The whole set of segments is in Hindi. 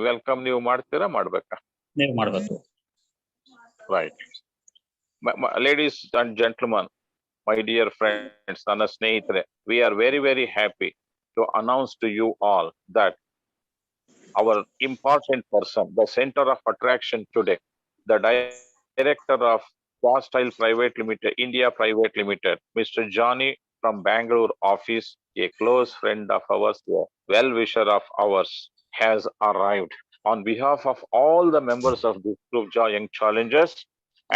ವೆಲ್ಕಮ್ ನೀವು ಮಾಡ್ತೀರಾ ಮಾಡ್ಬೇಕಾ? ನೀವು ಮಾಡಬೇಕು. Right. Ladies and gentlemen, my dear friends, ನನ್ನ ಸ್ನೇಹಿತರೆ, we are very, very happy to announce to you all that our important person, the center of attraction today, the director of Fastile Private Limited, India Private Limited, Mr. Johnny from Bangalore office, a close friend of ours, a well-wisher of ours, has arrived. On behalf of all the members of this group, Young Challengers,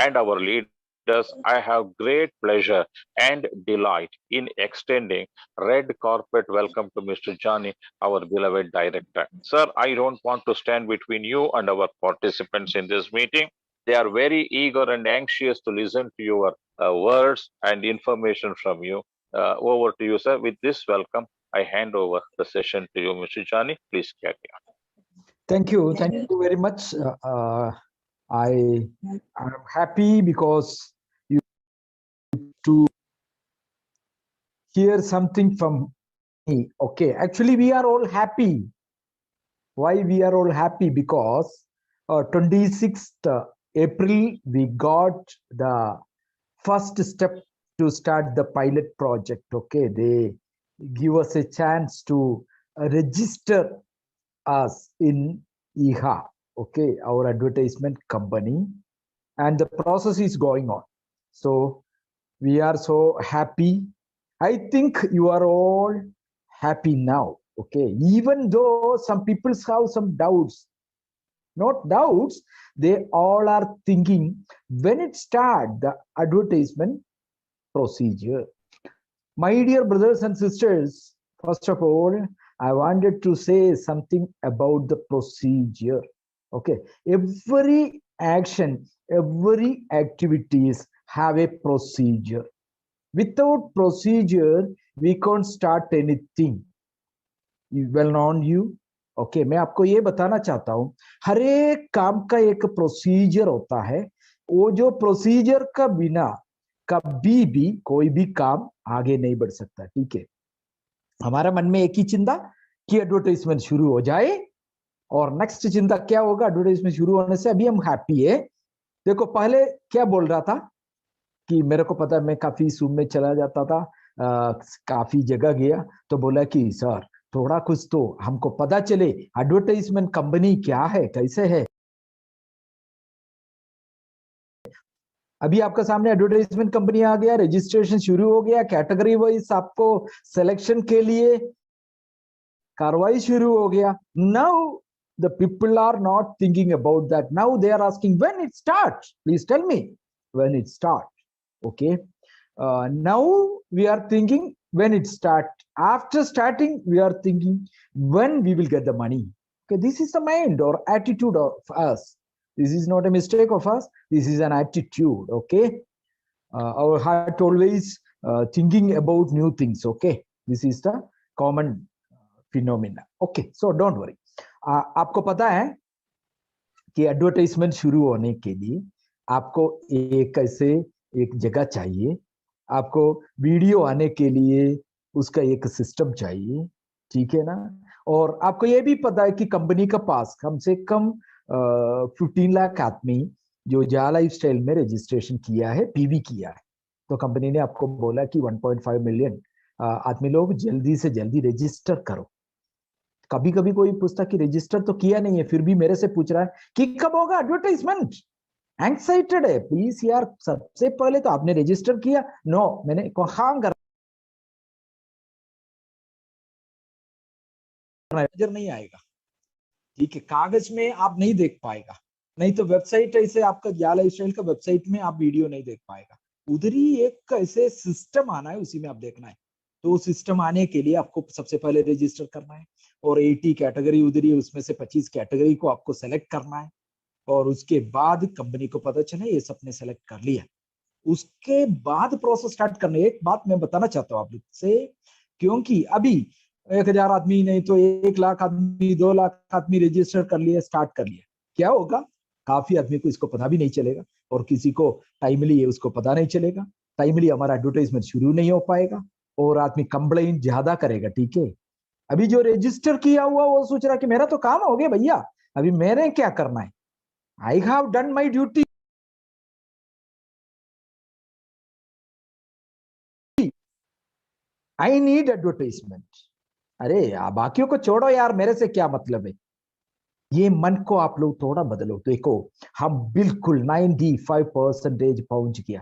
and our leaders, I have great pleasure and delight in extending red carpet welcome to Mr. Johnny, our beloved director. Sir, I don't want to stand between you and our participants in this meeting. They are very eager and anxious to listen to your words and information from you. Over to you, sir. With this welcome, I hand over the session to you, Mr. Johnny. Please carry on. Thank you very much. I am happy because you to hear something from me. Okay, actually we are all happy. Why we are all happy? Because 26th April we got the first step to start the pilot project. Okay, they give us a chance to register us in IHA, okay, our advertisement company, and the process is going on. So we are so happy. I think you are all happy now, okay, even though some people have some doubts. Not doubts, they all are thinking when it start the advertisement procedure. My dear brothers and sisters, first of all, I wanted to say something about the procedure. Okay, every action, every activities have a procedure. Without procedure, we can't start anything. Well known you. Okay, मैं आपको ये बताना चाहता हूँ, हर एक काम का एक प्रोसीजर होता है. वो जो प्रोसीजर का बिना कभी भी कोई भी काम आगे नहीं बढ़ सकता. ठीक है, हमारा मन में एक ही चिंता कि एडवर्टाइजमेंट शुरू हो जाए, और नेक्स्ट चिंता क्या होगा एडवर्टाइजमेंट शुरू होने से. अभी हम हैप्पी है. देखो पहले क्या बोल रहा था कि मेरे को पता है, मैं काफी सूम में चला जाता था, काफी जगह गया, तो बोला कि सर थोड़ा कुछ तो हमको पता चले एडवर्टाइजमेंट कंपनी क्या है, कैसे है. अभी आपका सामने एडवर्टाइजमेंट कंपनी आ गया, रजिस्ट्रेशन शुरू हो गया, कैटेगरी वाइज आपको सिलेक्शन के लिए कार्रवाई शुरू हो गया. Now the people are not thinking about that. Now they are asking when it starts. Please tell me when it starts. Okay, now we are thinking when it starts. After starting, we are thinking when we will get the money. Okay, this is the mind or attitude of us. This is not a mistake of us. This is an attitude. Okay, our heart always thinking about new things. Okay, this is the common phenomena. Okay, so don't worry. आपको पता है कि एडवर्टाइजमेंट शुरू होने के लिए आपको एक ऐसे एक जगह चाहिए, आपको वीडियो आने के लिए उसका एक सिस्टम चाहिए. ठीक है ना. और आपको ये भी पता है कि कंपनी का पास कम से कम 15 लाख आदमी जो जा लाइफस्टाइल में रजिस्ट्रेशन किया है, पीवी किया है. तो कंपनी ने आपको बोला कि 1.5 मिलियन आदमी लोग जल्दी से जल्दी रजिस्टर करो. कभी कभी कोई पूछता कि रजिस्टर तो किया नहीं है, फिर भी मेरे से पूछ रहा है कि कब होगा एडवर्टाइजमेंट. एक्साइटेड है. प्लीज यार, सबसे पहले तो आपने रजिस्टर किया? नो, मैंने कहा नजर नहीं आएगा. ठीक है, कागज में आप नहीं देख पाएगा, नहीं तो वेबसाइट ऐसे आपका या लाइफस्टाइल का वेबसाइट में आप वीडियो नहीं देख पाएगा. उधर ही एक ऐसे सिस्टम आना है, उसी में आप देखना है. तो सिस्टम आने के लिए आपको सबसे पहले रजिस्टर करना है, और 80 कैटेगरी उधर ही, उसमें से 25 कैटेगरी को आपको सेलेक्ट करना है. और उसके बाद कंपनी को पता चले ये सबने सेलेक्ट कर लिया, उसके बाद प्रोसेस स्टार्ट करना है. एक बात मैं बताना चाहता हूँ आप लोग से, क्योंकि अभी 1000 आदमी नहीं तो 1 लाख आदमी, 2 लाख आदमी रजिस्टर कर लिए, स्टार्ट कर लिया. क्या होगा, काफी आदमी को इसको पता भी नहीं चलेगा, और किसी को टाइमली है उसको पता नहीं चलेगा. टाइमली हमारा एडवर्टाइजमेंट शुरू नहीं हो पाएगा, और आदमी कंप्लेंट ज्यादा करेगा. ठीक है, अभी जो रजिस्टर किया हुआ वो सोच रहा कि मेरा तो काम हो गया भैया, अभी मेरे क्या करना है, I have done my duty, I need advertisement. अरे बाकियों को छोड़ो यार, मेरे से क्या मतलब है। ये मन को आप लोग थोड़ा बदलो। देखो हम बिल्कुल 95% पहुंच गया।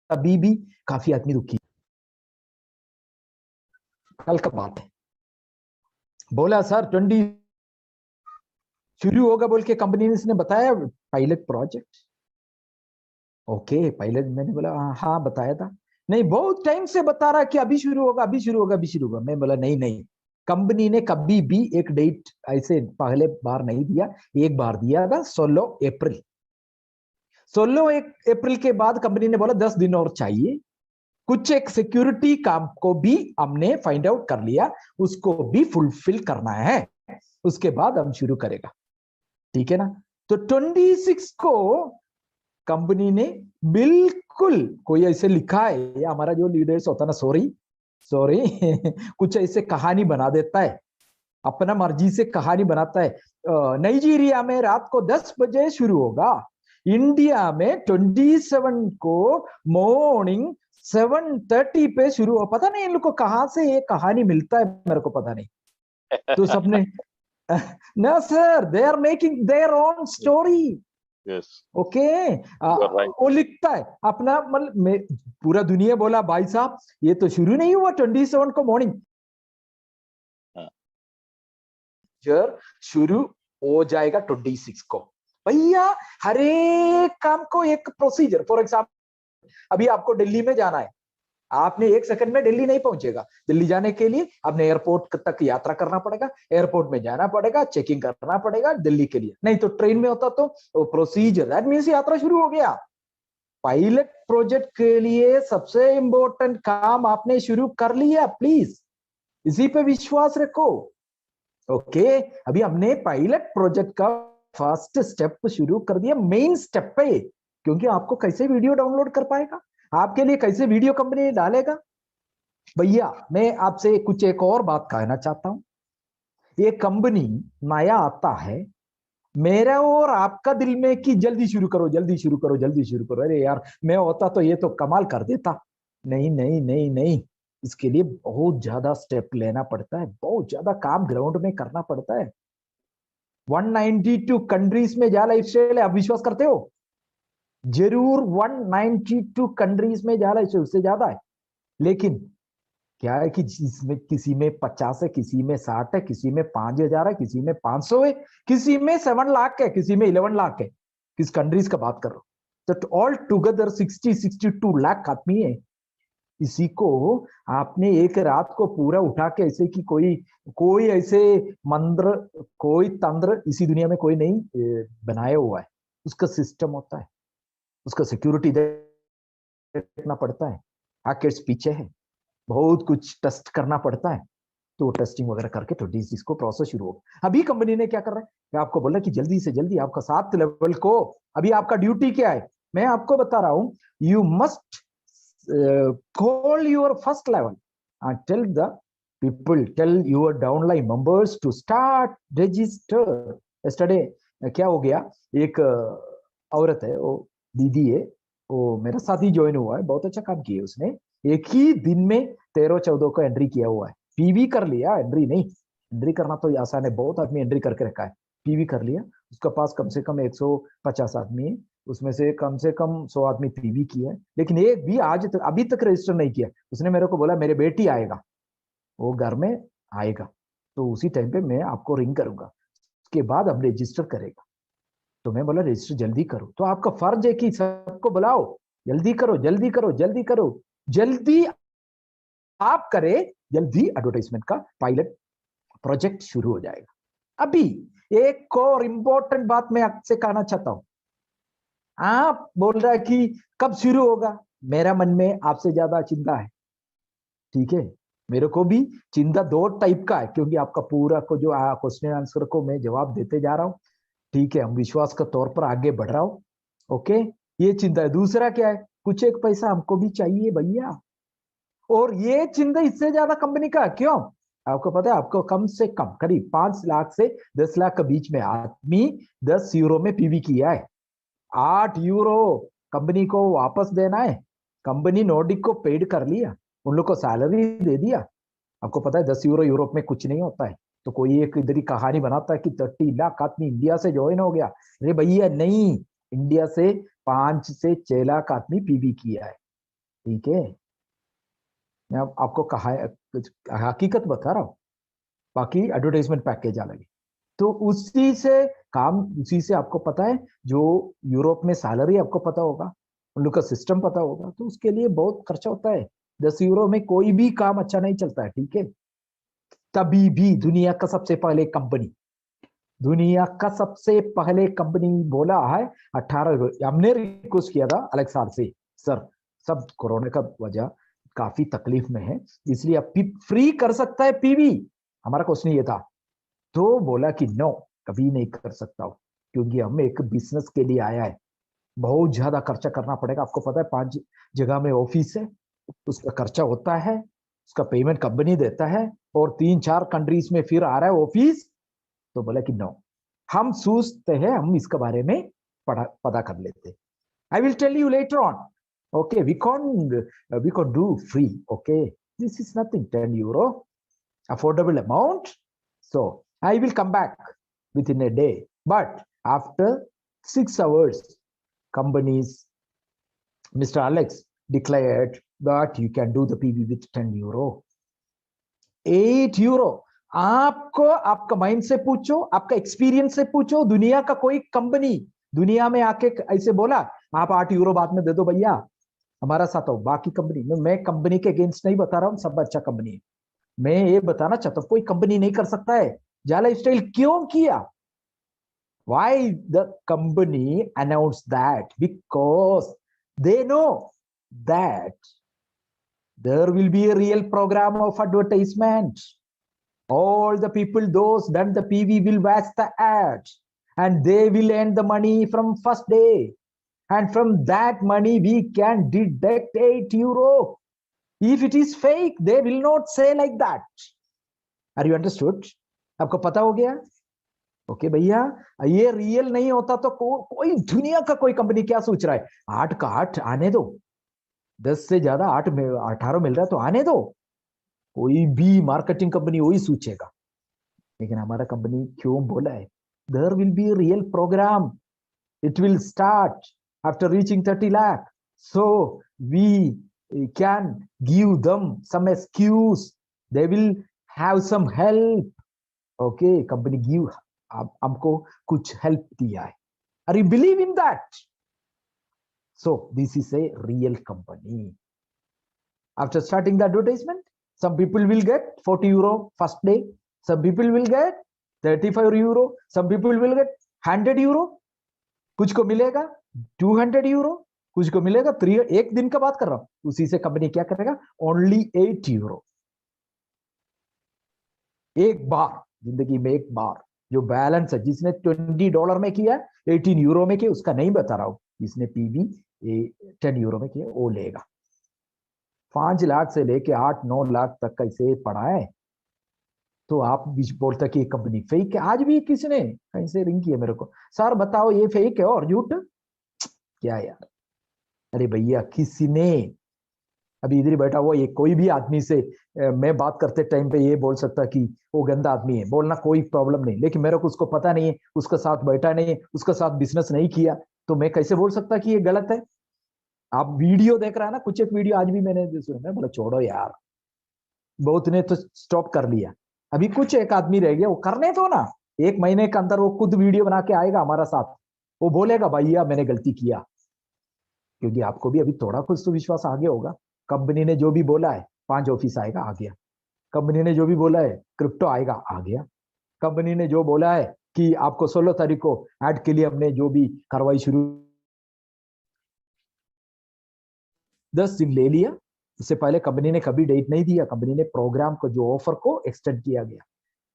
अभी भी काफी आदमी रुकी। कल का बात है, बोला सर 20 शुरू होगा बोल के कंपनी ने बताया पायलट प्रोजेक्ट। ओके पायलट, मैंने बोला हाँ बताया था। नहीं बहुत टाइम से बता रहा कि अभी शुरू होगा, अभी शुरू होगा, अभी शुरू होगा। मैं बोला नहीं नहीं, कंपनी ने कभी भी एक डेट ऐसे पहले बार नहीं दिया, एक बार दिया था 16 अप्रैल। 16 अप्रैल के बाद कंपनी ने बोला 10 दिन और चाहिए। कुछ एक सिक्योरिटी काम को भी हमने फाइंड आउट कर लिया, उसको भी फुलफिल करना है, उसके बाद हम शुरू करेगा। ठीक है ना। तो 26 को कंपनी ने बिल्कुल, कोई ऐसे लिखा है या हमारा जो लीडर्स होता है ना, सॉरी सॉरी कुछ ऐसे कहानी बना देता है, अपना मर्जी से कहानी बनाता है। नाइजीरिया में रात को 10 बजे शुरू होगा, इंडिया में 27 को मॉर्निंग 7:30 पे शुरू हो। पता नहीं इन लोग को कहां से ये कहानी मिलता है, मेरे को पता नहीं। तो सबने ना sir, they are making their own story. Yes, okay you are right. वो लिखता है अपना, मतलब पूरा दुनिया बोला भाई साहब ये तो शुरू नहीं हुआ 27 को मॉर्निंग, हाँ। शुरू हो जाएगा 26 को। भैया हर एक काम को एक प्रोसीजर। फॉर एग्जाम्पल अभी आपको दिल्ली में जाना है, आपने 1 सेकंड में दिल्ली नहीं पहुंचेगा। दिल्ली जाने के लिए आपने एयरपोर्ट तक यात्रा करना पड़ेगा, एयरपोर्ट में जाना पड़ेगा, चेकिंग करना पड़ेगा दिल्ली के लिए। नहीं तो ट्रेन में होता तो प्रोसीजर, दैट मींस यात्रा शुरू हो गया। पायलट प्रोजेक्ट के लिए सबसे इंपॉर्टेंट काम आपने शुरू कर लिया, प्लीज इसी पे विश्वास रखो। ओके अभी हमने पायलट प्रोजेक्ट का फर्स्ट स्टेप शुरू कर दिया, मेन स्टेप पे। क्योंकि आपको कैसे वीडियो डाउनलोड कर पाएगा, आपके लिए कैसे वीडियो कंपनी डालेगा। भैया मैं आपसे कुछ एक और बात कहना चाहता हूं। ये कंपनी नया आता है, मेरा और आपका दिल में कि जल्दी शुरू करो, जल्दी शुरू करो, जल्दी शुरू करो। अरे यार मैं होता तो ये तो कमाल कर देता। नहीं नहीं नहीं नहीं, इसके लिए बहुत ज्यादा स्टेप लेना पड़ता है, बहुत ज्यादा काम ग्राउंड में करना पड़ता है। 192 कंट्रीज में जा लाइफस्टाइल है, आप विश्वास करते हो? जरूर 192 कंट्रीज में जा लाइफस्टाइल, उससे ज्यादा है। लेकिन क्या है कि जिसमें किसी में 50 है, किसी में 60 है, किसी में 5,000 है, किसी में 500 है, किसी में 7 लाख है, किसी में 11 लाख है। किस कंट्रीज का बात कर रहा हूं? तो ऑल टुगेदर 62 लाख आदमी है। इसी को आपने एक रात को पूरा उठा के ऐसे कि कोई कोई ऐसे मंत्र, कोई तंत्र इसी दुनिया में कोई नहीं बनाया हुआ है। उसका सिस्टम होता है, उसका सिक्योरिटी देखना पड़ता है, हैकर्स पीछे है, बहुत कुछ टेस्ट करना पड़ता है। तो टेस्टिंग वगैरह करके तो इसको प्रोसेस शुरू हो। अभी कंपनी ने क्या कर रहा है कि आपको बोला कि जल्दी से जल्दी आपका 7 लेवल को, अभी आपका ड्यूटी क्या है मैं आपको बता रहा हूं। You must call your first level and tell the people, tell your downline members to start register. yesterday क्या हो गया, एक औरत है, वो दीदी है, वो मेरे साथ ही ज्वाइन हुआ है, बहुत अच्छा काम किया उसने। एक ही दिन में 13-14 को एंट्री किया हुआ है, पीवी कर लिया, एंट्री नहीं। एंट्री करना तो आसान है, बहुत आदमी एंट्री करके रखा है, पीवी कर लिया। उसका पास कम से कम 150 आदमी है, उसमें से कम 100 आदमी पीवी किया है, लेकिन एक भी आज तक अभी तक रजिस्टर नहीं किया। उसने मेरे को बोला मेरे बेटी आएगा, वो घर में आएगा तो उसी टाइम पे मैं आपको रिंग करूंगा, उसके बाद हम रजिस्टर करेगा। तो मैं बोला रजिस्टर जल्दी करो, तो आपका फर्ज है कि सबको बुलाओ, जल्दी करो, जल्दी करो, जल्दी करो, जल्दी आप करे, जल्दी एडवर्टाइजमेंट का पायलट प्रोजेक्ट शुरू हो जाएगा। अभी एक और इंपॉर्टेंट बात मैं आपसे कहना चाहता हूं। आप बोल रहा है कि कब शुरू होगा, मेरा मन में आपसे ज्यादा चिंता है। ठीक है, मेरे को भी चिंता 2 टाइप का है, क्योंकि आपका पूरा को जो क्वेश्चन आंसर को मैं जवाब देते जा रहा हूं। ठीक है, हम विश्वास के तौर पर आगे बढ़ रहा हूं। ओके, ये चिंता है। दूसरा क्या है, कुछ एक पैसा हमको भी चाहिए भैया, और ये चिंता इससे ज्यादा कंपनी का क्यों? आपको पता है, आपको कम से कम करीब 5 लाख से 10 लाख के बीच में आदमी 10 यूरो में पीवी किया है। 8 यूरो कंपनी को वापस देना है। कंपनी नॉर्डिक को पेड कर लिया, उन लोग को सैलरी दे दिया। आपको पता है 10 यूरो यूरोप में कुछ नहीं होता है। तो कोई एक इधर ही कहानी बनाता है कि 30 लाख आदमी इंडिया से ज्वाइन हो गया। अरे भैया नहीं, इंडिया से 5 से 6 लाख आदमी पीवी किया है। ठीक है, मैं आपको कहा हकीकत बता रहा हूँ, बाकी एडवर्टाइजमेंट पैकेज अलग है। तो उसी से काम, उसी से आपको पता है जो यूरोप में सैलरी आपको पता होगा, उन लोग का सिस्टम पता होगा, तो उसके लिए बहुत खर्चा होता है। 10 यूरो में कोई भी काम अच्छा नहीं चलता है। ठीक है, तभी भी दुनिया का सबसे पहले कंपनी, दुनिया का सबसे पहले कंपनी बोला है 18, हमने रिक्वेस्ट किया था अलेक्सार से, सर सब कोरोना का वजह काफी तकलीफ में है, इसलिए अब फ्री कर सकता है पीवी। हमारा क्वेश्चन ये था, तो बोला कि नो, कभी नहीं कर सकता हूं, क्योंकि हम एक बिजनेस के लिए आया है, बहुत ज्यादा खर्चा करना पड़ेगा। आपको पता है 5 जगह में ऑफिस है, उसका खर्चा होता है, उसका पेमेंट कंपनी देता है, और 3-4 कंट्रीज में फिर आ रहा है ऑफिस। तो बोला कि नो, हम सोचते हैं, हम इसके बारे में पता कर लेते। I will tell you later on. Okay, we can do free. Okay, this is nothing, 10 euro affordable amount, so I will come back within a day. But after 6 hours, companies, Mr. Alex declared that you can do the PV with 10 euro, 8 euro। आपको आपका माइंड से पूछो, आपका एक्सपीरियंस से पूछो, दुनिया का कोई कंपनी दुनिया में आके ऐसे बोला आप 8 यूरो बाद में दे दो भैया, हमारा साथ हो। बाकी कंपनी में, मैं कंपनी के अगेंस्ट नहीं बता रहा हूँ, सब अच्छा कंपनी है, मैं ये बताना चाहता हूं कोई कंपनी नहीं कर सकता है। जा लाइफस्टाइल क्यों किया? Why the company announced that? Because they know that there will be a real program of advertisement. All the people, those done the PV, will watch the ads, and they will earn the money from first day. And from that money, we can deduct 8 euro. If it is fake, they will not say like that. Are you understood? आपको पता हो गया? ओके भैया, ये रियल नहीं होता तो कोई दुनिया का कोई कंपनी क्या सोच रहा है, 8 का 8 आने दो, 10 से ज्यादा 8 में 18 मिल रहा है तो आने दो। कोई भी मार्केटिंग कंपनी वही सोचेगा, लेकिन हमारा कंपनी क्यों बोला है there will be real programme, it will start after reaching 30 lakh, so we can give them some excuse, they will have some help. Okay, company give हमको कुछ हेल्प दिया है। Are you believe in that? So this is a real company. After starting the advertisement, some people will get 40 euro first day, some people will get 35 euro, some people will get 100 euro, कुछ को मिलेगा 200 यूरो, कुछ को मिलेगा 3, एक दिन का बात कर रहा हूं। उसी से कंपनी क्या करेगा, ओनली 8 यूरो, एक बार जिंदगी में, एक बार जो बैलेंस है, जिसने $20 में किया, 18 यूरो में किया, उसका नहीं बता रहा हूं, जिसने पीवी 10 यूरो में किया वो लेगा। 5 लाख से लेके 8-9 लाख तक कैसे पड़ा है, तो आप भी बोलते कि कंपनी फेक है। आज भी किसी ने कहीं से रिंग किया मेरे को, सर बताओ ये फेक है और झूठ क्या यार। अरे भैया, किसी ने अभी इधर ही बैठा हुआ ये कोई भी आदमी से मैं बात करते टाइम पे ये बोल सकता कि वो गंदा आदमी है, बोलना कोई प्रॉब्लम नहीं, लेकिन मेरे को उसको पता नहीं है, उसके साथ बैठा नहीं है, उसके साथ बिजनेस नहीं किया, तो मैं कैसे बोल सकता कि ये गलत है। आप वीडियो देख रहा है ना, कुछ एक वीडियो आज भी मैंने सुना, बोला छोड़ो यार, बहुत ने तो स्टॉप कर लिया, अभी कुछ एक आदमी रह गया, वो करने दो ना, 1 महीने के अंदर वो खुद वीडियो बना के आएगा हमारा साथ, वो बोलेगा भैया मैंने गलती किया, क्योंकि आपको भी अभी थोड़ा कुछ तो विश्वास आ गया होगा। कंपनी ने जो भी बोला है 5 ऑफिस आएगा, आ गया। कंपनी ने जो भी बोला है क्रिप्टो आएगा, आ गया। कंपनी ने जो बोला है कि आपको 16 तारीख को ऐड के लिए हमने जो भी कार्रवाई शुरू, 10 दिन ले लिया, उससे पहले कंपनी ने कभी डेट नहीं दिया, कंपनी ने प्रोग्राम को जो ऑफर को एक्सटेंड किया गया,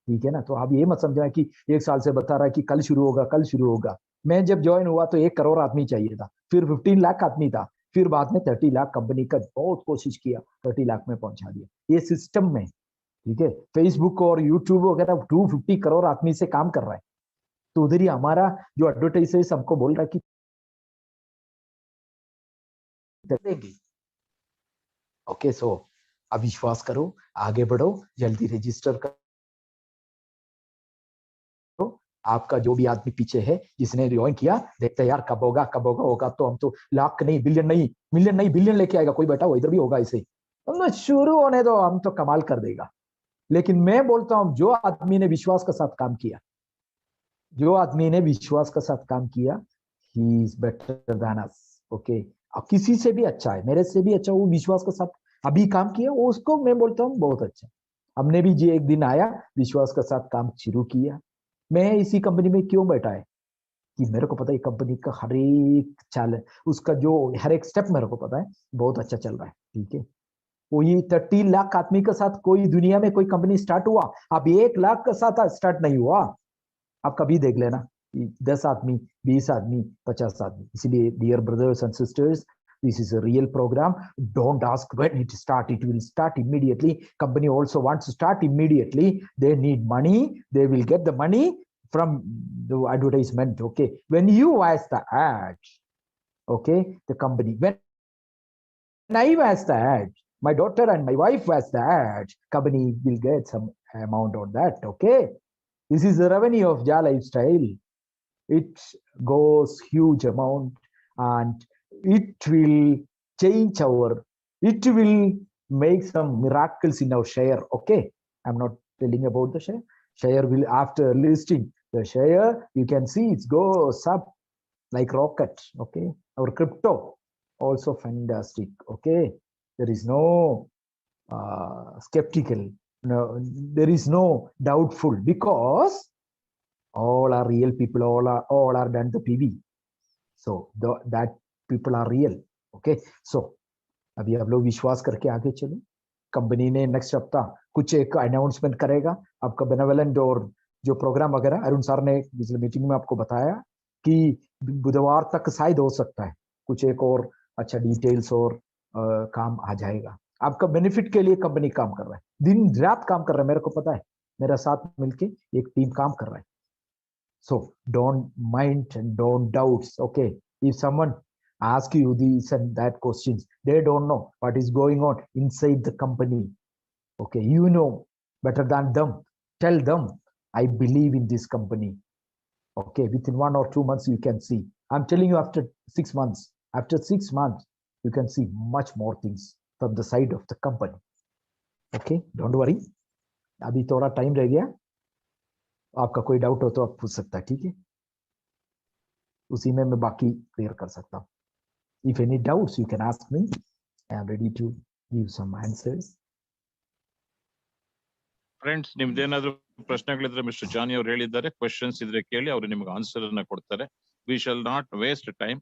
ठीक है ना। तो आप ये मत समझना कि 1 साल से बता रहा है कि कल शुरू होगा, कल शुरू होगा। मैं जब ज्वाइन हुआ तो 1 करोड़ आदमी चाहिए था, फिर 15 लाख आदमी था, फिर बाद में 30 लाख कंपनी का बहुत कोशिश किया, 30 लाख में पहुंचा दिया। ये सिस्टम में, ठीक है। फेसबुक और यूट्यूब वगैरह 250 करोड़ आदमी से काम कर रहा है, तो उधर ही हमारा जो एडवर्टाइजर हमको बोल रहा है कि देंगे। ओके, सो अब विश्वास करो, आगे बढ़ो, जल्दी रजिस्टर करो। आपका जो भी आदमी पीछे है जिसने ज्वाइन किया, देखते यार कब होगा कब होगा, होगा तो हम तो लाख नहीं, बिलियन नहीं, मिलियन नहीं, बिलियन लेके आएगा कोई बेटा, वो इधर भी होगा ऐसे। हम शुरू होने दो, हम तो कमाल कर देगा। लेकिन मैं बोलता हूं, जो आदमी ने विश्वास के साथ काम किया, जो आदमी ने विश्वास के साथ काम किया, he is better than us. Okay, अब किसी से भी अच्छा है, मेरे से भी अच्छा, वो विश्वास के साथ अभी काम किया, वो उसको मैं बोलता हूँ बहुत अच्छा। हमने भी जी एक दिन आया, विश्वास के साथ काम शुरू किया। मैं इसी कंपनी में क्यों बैठा है कि मेरे को पता है कंपनी का हर एक चाल, उसका जो हर एक स्टेप मेरे को पता है, बहुत अच्छा चल रहा है, ठीक है। वो ये 30 लाख आदमी के साथ कोई दुनिया में कोई कंपनी स्टार्ट हुआ, अब 1 लाख के साथ स्टार्ट नहीं हुआ। आप कभी देख लेना, 10 आदमी, 20 आदमी, 50 आदमी। इसलिए dear brothers and sisters, this is a real program. Don't ask when it start, it will start immediately. Company also wants to start immediately. They need money, they will get the money from the advertisement. Okay, when you watch the ad, okay, the company, when I watch the ad, my daughter and my wife watch the ad, company will get some amount on that. Okay, this is the revenue of Ja Lifestyle. It goes huge amount, and it will change it will make some miracles in our share. Okay, I'm not telling about the share will, after listing the share, you can see it goes up like rocket. Okay, our crypto also fantastic. Okay, there is no skeptical, no, there is no doubtful, because all are real people, all are done the PV, so that people are real. Okay, so अभी आप लोग विश्वास करके आगे चलो। कंपनी ने नेक्स्ट हफ्ता कुछ एक अनाउंसमेंट करेगा आपका बेनेवलेंट, और जो प्रोग्राम वगैरह अरुण सर ने पिछले मीटिंग में आपको बताया कि बुधवार तक शायद हो सकता है कुछ एक और अच्छा डिटेल्स और काम आ जाएगा। आपका बेनिफिट के लिए कंपनी काम कर रहा है, दिन रात काम कर रहा है, मेरे को पता है, मेरा साथ मिलके एक टीम काम कर रहा है। So don't mind and don't doubt. Okay, if someone asks you these and that questions, they don't know what is going on inside the company. Okay, you know better than them. Tell them, I believe in this company. Okay, within 1 or 2 months you can see. I'm telling you, after 6 months, you can see much more things from the side of the company. Okay, don't worry. अभी थोड़ा टाइम रह गया, आपका कोई डाउट हो तो आप पूछ सकता है, ठीक है। उसी में मैं बाकी क्लियर कर सकता हूँ। If any doubts, you can ask me. I am ready to give some answers. Friends, ನಿಮ್ದೇನಾದ್ರೂ ಪ್ರಶ್ನೆಗಳಿದ್ರೆ ಮಿಸ್ಟರ್ ಜಾನಿ ಅವ್ರು ಹೇಳಿದ್ದಾರೆ, ಕ್ವೆಶನ್ಸ್ ಇದ್ರೆ ಕೇಳಿ, ಅವರು ನಿಮ್ಗೆ ಆನ್ಸರ್ ಅನ್ನ ಕೊಡ್ತಾರೆ. We shall not waste time.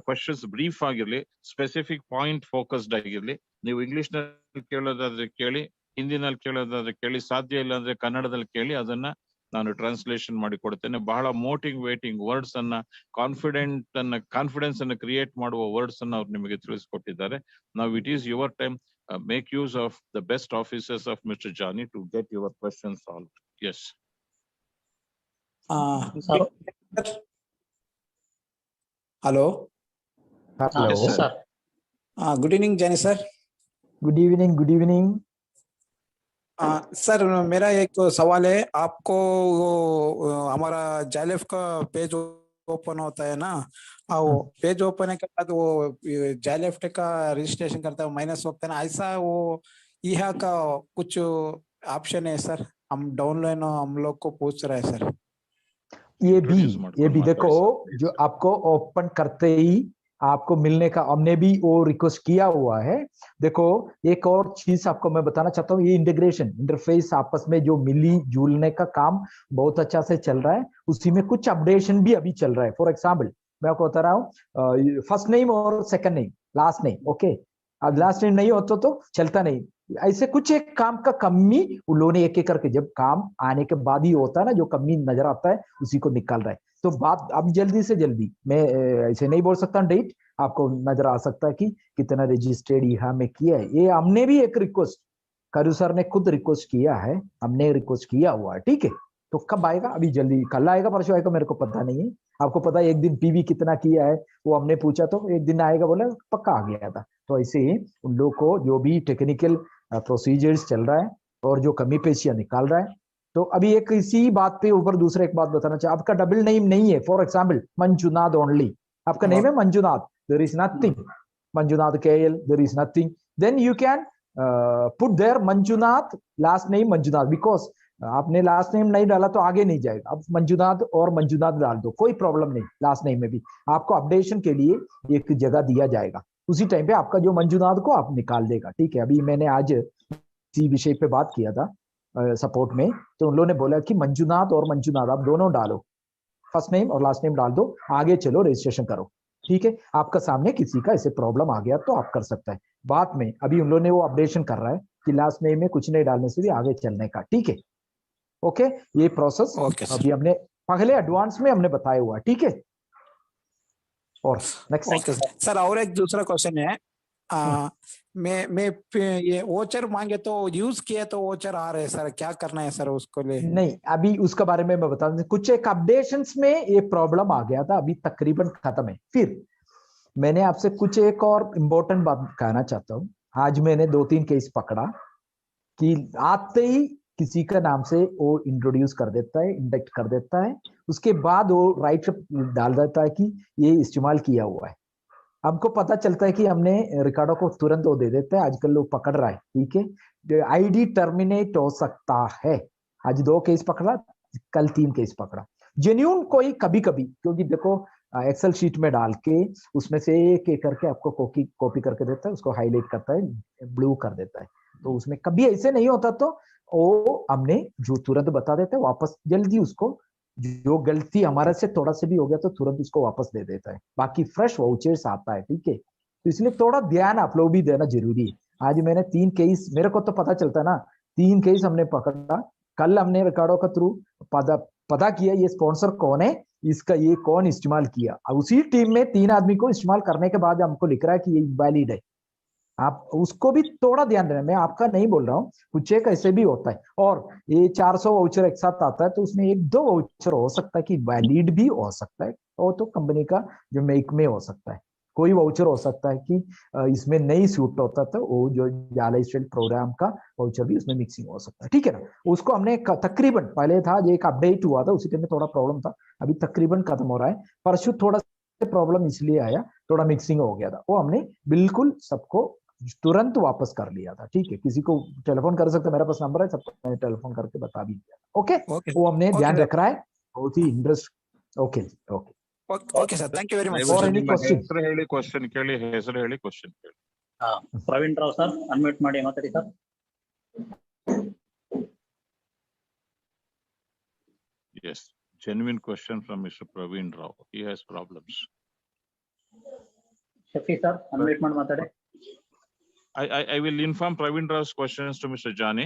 Questions brief ಆಗಿರ್ಲಿ, ಸ್ಪೆಸಿಫಿಕ್ ಪಾಯಿಂಟ್ ಫೋಕಸ್ಡ್ ಆಗಿರ್ಲಿ. ನೀವು ಇಂಗ್ಲಿಷ್ ನಲ್ಲಿ ಕೇಳೋದಾದ್ರೆ ಕೇಳಿ, ಹಿಂದಿನಲ್ಲಿ ಕೇಳೋದಾದ್ರೆ ಕೇಳಿ, ಸಾಧ್ಯ ಇಲ್ಲ ಅಂದ್ರೆ ಕನ್ನಡದಲ್ಲಿ ಕೇಳಿ, ಅದನ್ನ ನಾನು ಟ್ರಾನ್ಸ್ಲೇಷನ್ ಮಾಡಿ ಕೊಡ್ತೇನೆ. ಬಹಳ ಮೋಟಿವೇಟಿಂಗ್ ವರ್ಡ್ಸ್ ಅನ್ನ, ಕಾನ್ಫಿಡೆನ್ಸ್ ಅನ್ನ ಕ್ರಿಯೇಟ್ ಮಾಡುವ ವರ್ಡ್ಸ್ ಅನ್ನ ಅವ್ರು ನಿಮಗೆ ತಿಳಿಸ್ಕೊಟ್ಟಿದ್ದಾರೆ. Now it is your time. Make use of the best offices of Mr. Jani to get your questions solved. Yes. Hello. Hello. Yes, sir. Good evening, Jani sir. Good evening. Good evening. Sir, मेरा एक सवाल है आपको। वो हमारा जाइलेफ का पेज ओपन होता है ना, वो पेज ओपन के बाद वो जाइलेफ का रजिस्ट्रेशन करता है, माइनस होता है ना, ऐसा वो यहाँ का कुछ ऑप्शन है सर? हम डाउनलाइन हम लोग को पूछ रहा है सर। ये भी देखो, जो आपको ओपन करते ही आपको मिलने का, हमने भी वो रिक्वेस्ट किया हुआ है। देखो, एक और चीज आपको मैं बताना चाहता हूँ, ये इंटीग्रेशन इंटरफेस आपस में जो मिली जुलने का काम बहुत अच्छा से चल रहा है। उसी में कुछ अपडेशन भी अभी चल रहा है। फॉर एग्जाम्पल मैं आपको बता रहा हूँ, फर्स्ट नेम और second name, last name. Okay, अब लास्ट नेम नहीं होता तो चलता नहीं, ऐसे कुछ एक काम का कमी उन लोगों ने एक एक करके, जब काम आने के बाद ही होता है ना, जो कमी नजर आता है उसी को निकाल रहा है। तो बात अब जल्दी से जल्दी, मैं ऐसे नहीं बोल सकता डेट, आपको नजर आ सकता है कि कितना रजिस्टर्ड यहाँ में किया है। ये हमने भी एक रिक्वेस्ट, करू सर ने खुद रिक्वेस्ट किया है, हमने रिक्वेस्ट किया हुआ है, ठीक है। तो कब आएगा, अभी जल्दी, कल आएगा परसों आएगा मेरे को पता नहीं है। आपको पता है एक दिन पीवी कितना किया है वो हमने पूछा, तो एक दिन आएगा बोला, पक्का आ गया था। तो ऐसे ही उन लोग को जो भी टेक्निकल प्रोसीजर्स चल रहा है और जो कमी पेशियां निकाल रहा है। तो अभी एक इसी बात पे ऊपर दूसरा एक बात बताना चाहिए, आपका डबल नेम नहीं है। फॉर एग्जाम्पल मंजुनाथ ओनली, आपका नेम है Manjunath, there is nothing Manjunath KL, there is nothing, then you can put there Manjunath last name Manjunath, because आपने लास्ट नेम नहीं डाला तो आगे नहीं जाएगा। अब मंजुनाथ और मंजुनाथ डाल दो, कोई प्रॉब्लम नहीं। लास्ट नेम में भी आपको अपडेशन के लिए एक जगह दिया जाएगा, उसी टाइम पे आपका जो मंजुनाथ को आप निकाल देगा, ठीक है। अभी मैंने आज इसी विषय पे बात किया था सपोर्ट में, तो उन लोगों ने बोला कि मंजुनाथ और मंजुनाथ आप दोनों डालो, फर्स्ट नेम और लास्ट नेम डाल दो, आगे चलो रजिस्ट्रेशन करो, ठीक है। आपका सामने किसी का ऐसे प्रॉब्लम आ गया तो आप कर सकता है बाद में। अभी उन लोगों ने वो अपडेशन कर रहा है कि लास्ट नेम में कुछ नहीं डालने से भी आगे चलने का, ठीक है। ओके, ये प्रोसेस अभी हमने पहले एडवांस में हमने बताया हुआ, ठीक है। और नेक्स्ट ओके सर, और एक दूसरा क्वेश्चन है। मैं ये वोचर मांगे तो यूज किए तो वोचर आ रहे सर, क्या करना है सर उसको ले? नहीं, अभी उसके बारे में मैं बता दूं, कुछ एक अपडेशंस में ये प्रॉब्लम आ गया था, अभी तकरीबन खत्म है। फिर मैंने आपसे कुछ एक और इम्पोर्टेंट बात कहना चाहता हूँ। आज मैंने 2-3 केस पकड़ा कि आते ही किसी का नाम से वो इंट्रोड्यूस कर देता है, इंडेक्ट कर देता है, उसके बाद वो राइट डाल देता है कि ये इस्तेमाल किया हुआ है। हमको पता चलता है कि हमने रिकॉर्डों को तुरंत वो दे देते हैं, आजकल लोग पकड़ रहा है, ठीक है। आईडी टर्मिनेट हो सकता है। आज 2 केस पकड़ा, कल 3 केस पकड़ा। जेन्यून कोई कभी कभी, क्योंकि देखो एक्सेल शीट में डाल के उसमें से एक एक करके आपको कॉपी करके देता है, उसको हाईलाइट करता है, ब्लू कर देता है। तो उसमें कभी ऐसे नहीं होता, तो वो हमने जो तुरंत बता देते हैं, वापस जल्दी उसको, जो गलती हमारे से थोड़ा से भी हो गया तो तुरंत उसको वापस दे देता है। बाकी फ्रेश वाउचर्स आता है, ठीक है। तो इसलिए थोड़ा ध्यान आप लोग भी देना जरूरी है। आज मैंने 3 केस, मेरे को तो पता चलता है ना, 3 केस हमने पकड़ा। कल हमने रिकॉर्डों का थ्रू पता किया ये स्पॉन्सर कौन है, इसका ये कौन इस्तेमाल किया। अब उसी टीम में 3 आदमी को इस्तेमाल करने के बाद हमको लिख रहा है कि ये वैलिड है। आप उसको भी थोड़ा ध्यान देना, मैं आपका नहीं बोल रहा हूँ, कुछ एक ऐसे भी होता है। और ये 400 वाउचर एक साथ आता है, तो उसमें 1-2 वाउचर हो सकता है कि वैलिड भी हो सकता है, और तो कंपनी का जो मेक में हो सकता है। कोई वाउचर हो सकता है कि इसमें नहीं सूट होता, तो वो जो जाला स्टाइल प्रोग्राम का वाउचर भी उसमें मिक्सिंग हो सकता है, ठीक है ना। उसको हमने तकरीबन, पहले था एक अपडेट हुआ था, उसी टाइम में थोड़ा प्रॉब्लम था, अभी तकरीबन खत्म हो रहा है। परसों थोड़ा प्रॉब्लम इसलिए आया, थोड़ा मिक्सिंग हो गया था, वो हमने बिल्कुल सबको तुरंत वापस कर लिया था, ठीक है। किसी को टेलीफोन कर सकते, मेरे पास नंबर है, सबको मैंने टेलीफोन करके बता भी दिया। ओके, वो हमने ध्यान रख रहा है, बहुत ही interest. Okay okay okay sir, thank you very much. और एनी क्वेश्चन? ಹೆಸರು ಹೇಳಿ ಕ್ವಶನ್ ಕೇಳಿ, ಹೆಸರು ಹೇಳಿ ಕ್ವಶನ್ ಕೇಳಿ. ಪ್ರವೀಣ್ ರಾವ್ ಸರ್, ಅನ್ಮ್ಯೂಟ್ ಮಾಡಿ ಮಾತಾಡಿ sir. Yes, genuine question from Mr. Praveen Rao. He has problems. Shafi sir, unmute ಮಾಡಿ ಮಾತಾಡಿ. I will inform Praveen Rao's questions to Mr. Jani.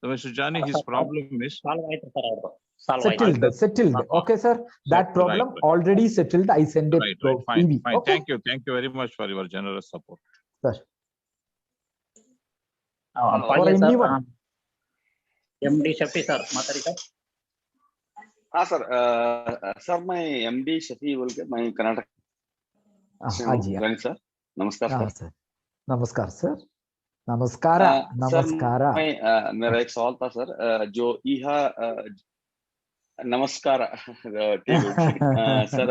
So Mr. Jani, his problem is solve ಆಯ್ತು ಸರ್, ಅವ್ರದ್ದು ಸಾಲ್ವ್ ಆಯ್ತು. settled. Okay sir, that problem already settled. I send it to fine. Okay? Thank you very much for your generous support. Sir, ಅಪ್ಪಾಜಿ sir, anyone? MD Shafi sir ಮಾತಾಡಿ ಸರ್. हाँ सर, सर मैं MD शफी बोल के, मैं कर्नाटक से हाँ हूँ। जी, रंग सर, नमस्कार हाँ सर। सर, नमस्कार सर, नमस्कार सर, नमस्कार। मेरा एक सवाल था सर, जो यह नमस्कार ठीक है सर,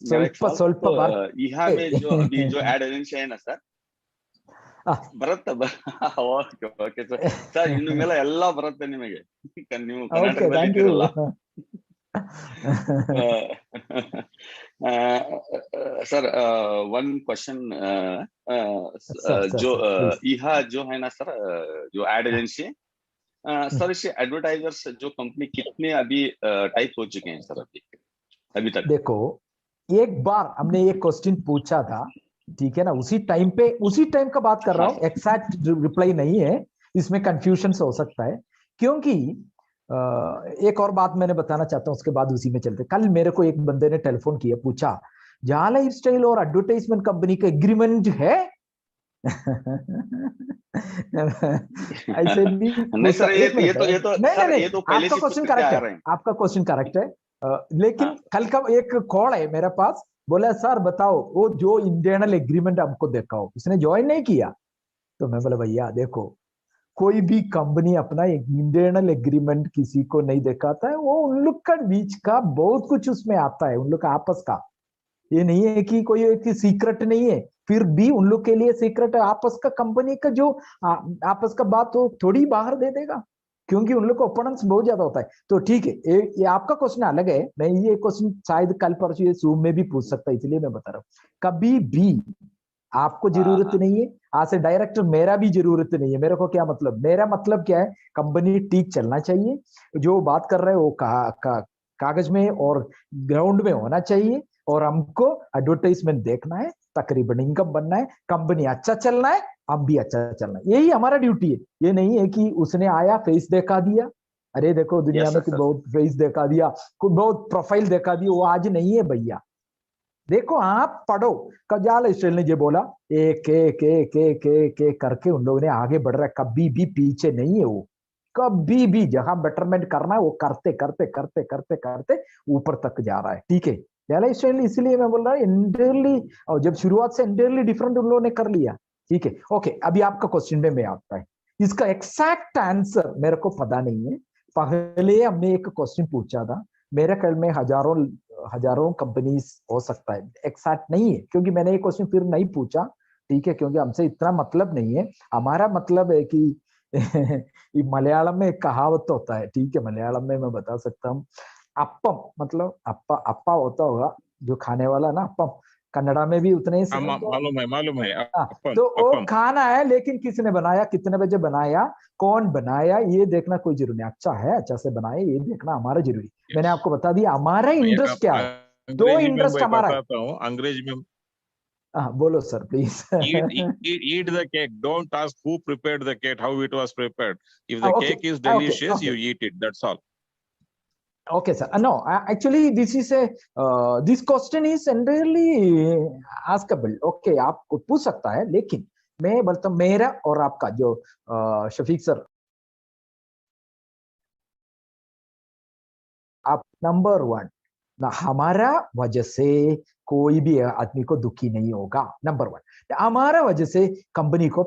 मेरा एक सवाल ಸ್ವಲ್ಪ तो ಬರ್ತೆ. यह में जो अभी जो एड एजेंसी है ना सर, ಬರುತ್ತೆ ಓಕೆ ಸರ್. ಸರ್ ಇನ್ನು ಮೇಲೆ ಎಲ್ಲ ಬರುತ್ತೆ ನಿಮಗೆ, ನೀವು ಕರ್ನಾಟಕದಲ್ಲಿ ಇದ್ದೀರಲ್ಲ. सर वन क्वेश्चन, जो यह जो है ना सर, जो एड एजेंसी, सर इससे एडवर्टाइजर्स जो कंपनी कितने अभी टाइप हो चुके हैं सर अभी तक? देखो, एक बार हमने एक क्वेश्चन पूछा था, ठीक है ना, उसी टाइम का बात कर रहा हूँ, एग्जैक्ट रिप्लाई नहीं है, इसमें कंफ्यूजन हो सकता है। क्योंकि एक और बात मैंने बताना चाहता हूँ, उसके बाद उसी में चलते। कल मेरे को एक बंदे ने टेलीफोन किया, पूछा जहाँ लाइफ स्टाइल और एडवर्टाइजमेंट कंपनी का एग्रीमेंट है। ऐसे भी नहीं सर, ये एक मिनट, ये तो नहीं सर, नहीं ये तो नहीं, पहले आपका से क्वेश्चन पूछते करेक्ट आ है, रहे हैं। आपका क्वेश्चन करेक्ट है। लेकिन हाँ। कल का एक कॉल है मेरे पास, बोला सर बताओ वो जो इंटरनल एग्रीमेंट हमको दिखाओ, उसने ज्वाइन नहीं किया। तो मैं बोला भैया देखो, कोई भी कंपनी अपना इंटरनल एग्रीमेंट किसी को नहीं दिखाता है, वो उन लोग का बीच का बहुत कुछ उसमें आता है, उन लोग का आपस का। ये नहीं है कि कोई एक सीक्रेट नहीं है, फिर भी उन लोग के लिए सीक्रेट है आपस का। कंपनी का जो आपस का बात हो थोड़ी बाहर दे देगा, क्योंकि उन लोग को ओपोनेंट्स बहुत ज्यादा होता है। तो ठीक है, ये आपका क्वेश्चन अलग है। मैं ये क्वेश्चन शायद कल परसों ये जूम में भी पूछ सकता है, इसलिए मैं बता रहा हूँ। कभी भी आपको जरूरत हाँ। नहीं है, आज से डायरेक्टर मेरा भी जरूरत नहीं है। मेरे को क्या मतलब, मेरा मतलब क्या है, कंपनी ठीक चलना चाहिए, जो बात कर रहे हैं वो कागज में और ग्राउंड में होना चाहिए, और हमको एडवर्टाइजमेंट देखना है, तकरीबन इनकम बनना है, कंपनी अच्छा चलना है, हम भी अच्छा चलना है, यही हमारा ड्यूटी है। ये नहीं है कि उसने आया फेस दिखा दिया, अरे देखो दुनिया यस में सर, सर। बहुत फेस दिखा दिया, बहुत प्रोफाइल दिखा दी, वो आज नहीं है भैया। देखो आप पढ़ो, कजाल स्टाइल ने ये बोला, एक एक एक एक एक एक करके उन लोगों ने आगे बढ़ रहा है, कभी भी पीछे नहीं है वो। कभी भी जहां बेटरमेंट करना है वो करते करते करते करते करते ऊपर तक जा रहा है। ठीक है, जाला स्टाइल, इसलिए मैं बोल रहा हूँ इंटरली, और जब शुरुआत से इंटरली डिफरेंट उन लोगों ने कर लिया। ठीक है, ओके, अभी आपका क्वेश्चन में मैं आता है, इसका एग्जैक्ट आंसर मेरे को पता नहीं है। पहले हमने एक क्वेश्चन पूछा था, मेरे ख्याल में हजारों हजारों कंपनीज हो सकता है, एक्सैक्ट नहीं है, क्योंकि मैंने ये क्वेश्चन फिर नहीं पूछा। ठीक है, क्योंकि हमसे इतना मतलब नहीं है, हमारा मतलब है कि मलयालम में एक कहावत होता है, ठीक है, मलयालम में मैं बता सकता हूँ, अप्पम मतलब अप्पा अप्पा होता होगा जो खाने वाला ना, अप्पम कन्नड़ा में भी उतने ही मालूम है अपन, तो वो अपन। खाना है, लेकिन किसने बनाया, कितने बजे बनाया, कौन बनाया, ये देखना कोई जरूरी नहीं। अच्छा है, अच्छा से बनाए, ये देखना हमारा जरूरी। मैंने आपको बता दिया हमारा इंटरेस्ट क्या है, दो अंग्रेजी में इंटरेस्ट मैं हमारा है। बताता हूँ, अंग्रेजी में हाँ बोलो sir please. eat the cake. Don't ask who prepared the cake, how it was prepared. If the okay cake is okay delicious, okay you eat it. That's all. okay sir, no actually this is a this question is entirely askable, okay, आपको पूछ सकता है, लेकिन मैं बोलता हूँ मेरा और आपका जो शफीक सर, आप नंबर वन ना, हमारा वजह से कोई भी आदमी को दुखी नहीं होगा, नंबर वन। हमारा वजह से कंपनी को